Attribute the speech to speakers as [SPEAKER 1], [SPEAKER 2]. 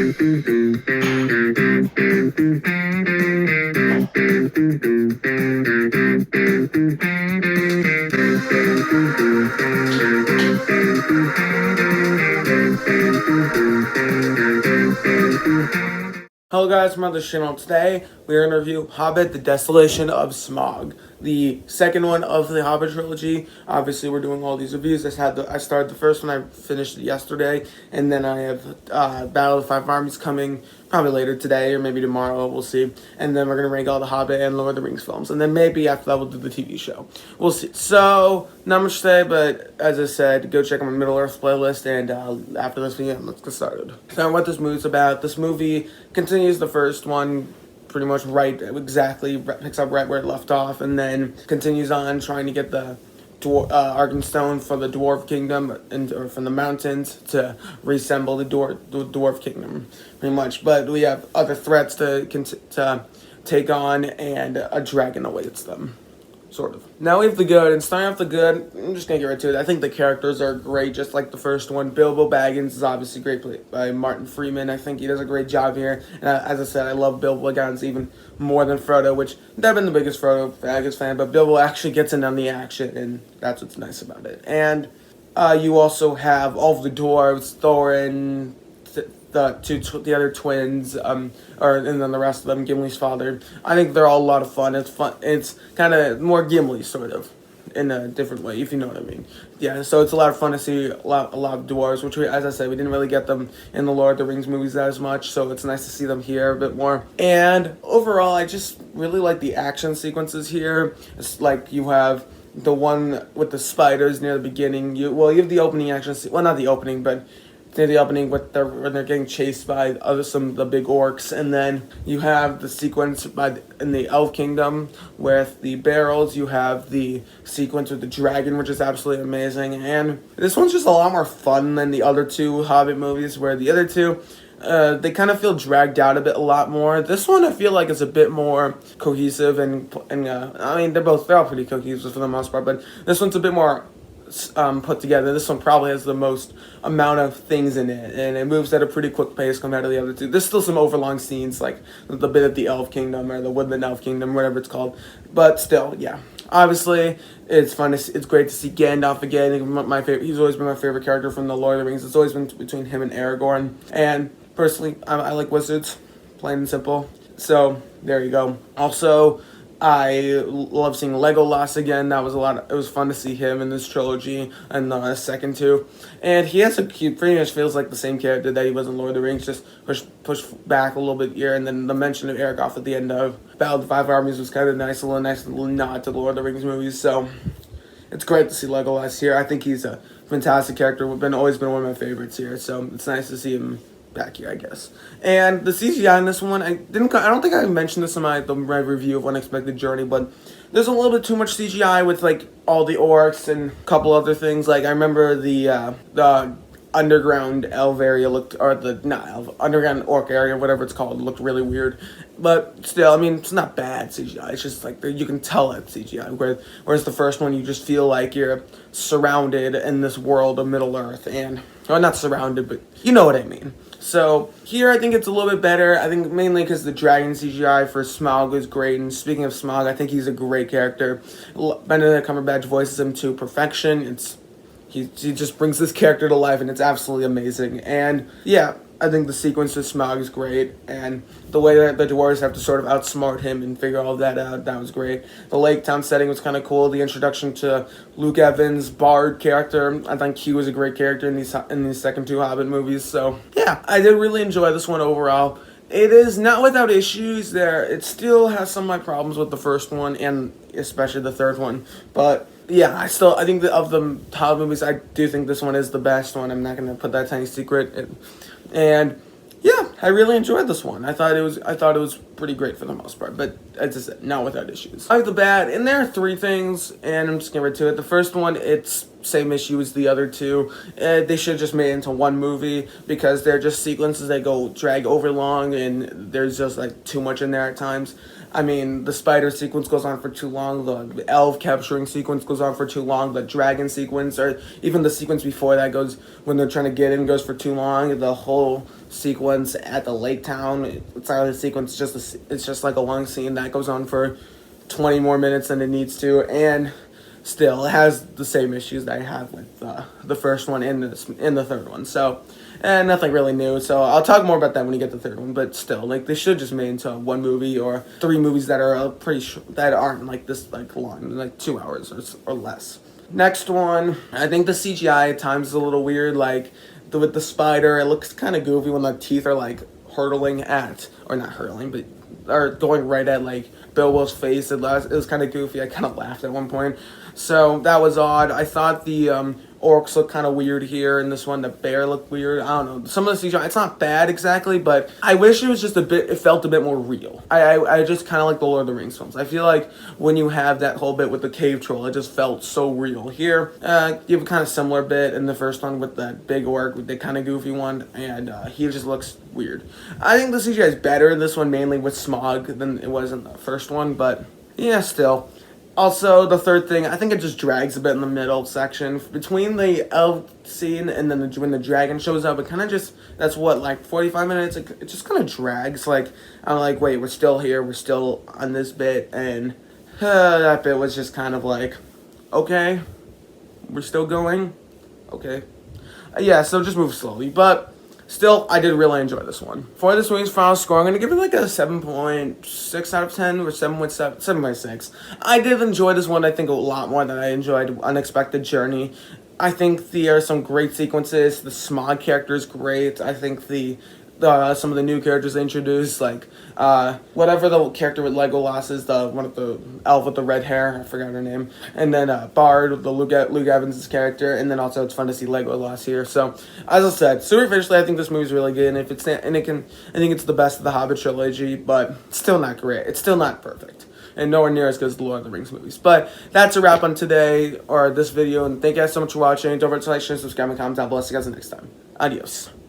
[SPEAKER 1] Hello guys, from the channel. Today we are going to review Hobbit, the Desolation of Smaug, the second one of the Hobbit trilogy. Obviously we're doing all these reviews. I started the first one, I finished it yesterday, and then I have Battle of the Five Armies coming probably later today or maybe tomorrow, we'll see. And then we're going to rank all the Hobbit and Lord of the Rings films, and then maybe after that we'll do the TV show. We'll see. So, not much to say, but as I said, go check out my Middle Earth playlist, and after this video, let's get started. So what this movie's about, this movie continues the first one pretty much picks up right where it left off, and then continues on trying to get the Arkenstone for the Dwarf Kingdom or from the mountains to reassemble the Dwarf Kingdom, pretty much. But we have other threats to take on, and a dragon awaits them. Sort of. Now we have the good, and starting off the good, I'm just gonna get right to it. I think the characters are great, just like the first one. Bilbo Baggins is obviously great, played by Martin Freeman. I think he does a great job here. And as I said, I love Bilbo Baggins even more than Frodo, which I've been the biggest Frodo Baggins fan, but Bilbo actually gets in on the action, and that's what's nice about it. And you also have all of the dwarves, Thorin, the other twins, and then the rest of them, Gimli's father. I think they're all a lot of fun. It's fun. It's kind of more Gimli, sort of, in a different way, if you know what I mean. Yeah, so it's a lot of fun to see a lot of dwarves, which, as I said, we didn't really get them in the Lord of the Rings movies as much, so it's nice to see them here a bit more. And overall, I just really like the action sequences here. It's like you have the one with the spiders near the beginning. You have the opening action well, not the opening, but near the opening when they're getting chased by some of the big orcs, and then you have the sequence in the Elf Kingdom with the barrels. You have the sequence with the dragon, which is absolutely amazing, and this one's just a lot more fun than the other two Hobbit movies, where the other two they kind of feel dragged out a lot more. This one I feel like is a bit more cohesive, and I mean they're all pretty cohesive for the most part, but this one's a bit more put together. This one probably has the most amount of things in it, and it moves at a pretty quick pace compared to the other two. There's still some overlong scenes, like the bit at the Elf Kingdom or the Woodland Elf Kingdom, whatever it's called. But still, yeah. Obviously, it's fun. It's great to see Gandalf again. My favorite. He's always been my favorite character from the Lord of the Rings. It's always been between him and Aragorn. And personally, I like wizards, plain and simple. So there you go. Also, I love seeing Legolas again. It was fun to see him in this trilogy and the second two. And he pretty much feels like the same character that he was in Lord of the Rings, just pushed back a little bit here. And then the mention of Aragorn at the end of Battle of the Five Armies was kind of nice little nod to the Lord of the Rings movies. So it's great to see Legolas here. I think he's a fantastic character. Always been one of my favorites here. So it's nice to see him back here, I guess. And the CGI in this one, I don't think I mentioned this in my review of Unexpected Journey, but there's a little bit too much CGI with like all the orcs and a couple other things. Like I remember the underground elf area underground orc area, whatever it's called, looked really weird. But still, I mean, it's not bad CGI. It's just like you can tell it's CGI. Whereas the first one, you just feel like you're surrounded in this world of Middle Earth, and well, not surrounded, but you know what I mean. So here, I think it's a little bit better. I think mainly because the dragon CGI for Smaug is great. And speaking of Smaug, I think he's a great character. Benedict Cumberbatch voices him to perfection. He just brings this character to life, and it's absolutely amazing. And yeah, I think the sequence with Smaug is great, and the way that the dwarves have to sort of outsmart him and figure all that out, that was great. The Lake Town setting was kind of cool. The introduction to Luke Evans' Bard character, I think he was a great character in these second two Hobbit movies. So yeah, I did really enjoy this one overall. It is not without issues there. It still has some of my problems with the first one, and especially the third one, but yeah, I think that of the Hobbit movies, I do think this one is the best one. I'm not going to put that tiny secret. And yeah, I really enjoyed this one. I thought it was pretty great for the most part, but as I said, not without issues. I have the bad, and there are three things, and I'm just getting right to it. The first one, it's same issue as the other two. They should have just made it into one movie, because they're just sequences that drag over long, and there's just like too much in there at times. I mean, the spider sequence goes on for too long, the elf capturing sequence goes on for too long, the dragon sequence, or even the sequence before that when they're trying to get in, goes for too long. The whole sequence at the lake town. It's not a sequence, it's just like a long scene that goes on for 20 more minutes than it needs to, and still it has the same issues that I have with the first one and the third one. So, and nothing really new. So I'll talk more about that when we get to the third one. But still, like, they should just made into one movie or 3 movies that are that aren't like this like long, like 2 hours or less. Next one, I think the CGI at times is a little weird. Like with the spider, it looks kind of goofy when the teeth are like hurtling at, or not hurtling, but are going right at like Bilbo's face. It was kind of goofy. I kind of laughed at one point, so that was odd. I thought the orcs looked kind of weird here in this one. The bear looked weird. I don't know. Some of the CGI, it's not bad exactly, but I wish it was just it felt a bit more real. I just kind of like the Lord of the Rings films. I feel like when you have that whole bit with the cave troll, it just felt so real. Here, you have a kind of similar bit in the first one with that big orc, with the kind of goofy one, and he just looks weird. I think the CGI is better in this one, mainly with Smaug, than it was in the first one, but yeah, still. Also, the third thing, I think it just drags a bit in the middle section. Between the elf scene and then when the dragon shows up, it kind of just, that's what, like 45 minutes? It just kind of drags. Like, I'm like, wait, we're still here. We're still on this bit. And that bit was just kind of like, okay, we're still going. Okay. Yeah, so just move slowly. But still, I did really enjoy this one. For this movie's final score, I'm going to give it like a 7.6 out of 10 or 7.6. I did enjoy this one, I think, a lot more than I enjoyed Unexpected Journey. I think there are some great sequences. The Smaug character is great. I think some of the new characters they introduced, like whatever the character with Legolas is, the one of the elf with the red hair, I forgot her name, and then Bard, the Luke Evans' character, and then also it's fun to see Legolas here. So as I said, superficially, I think this movie's really good, and I think it's the best of the Hobbit trilogy, but still not great. It's still not perfect, and nowhere near as good as the Lord of the Rings movies. But that's a wrap on today, or this video, and thank you guys so much for watching. Don't forget to like, share, subscribe, and comment down below. See you guys next time. Adios.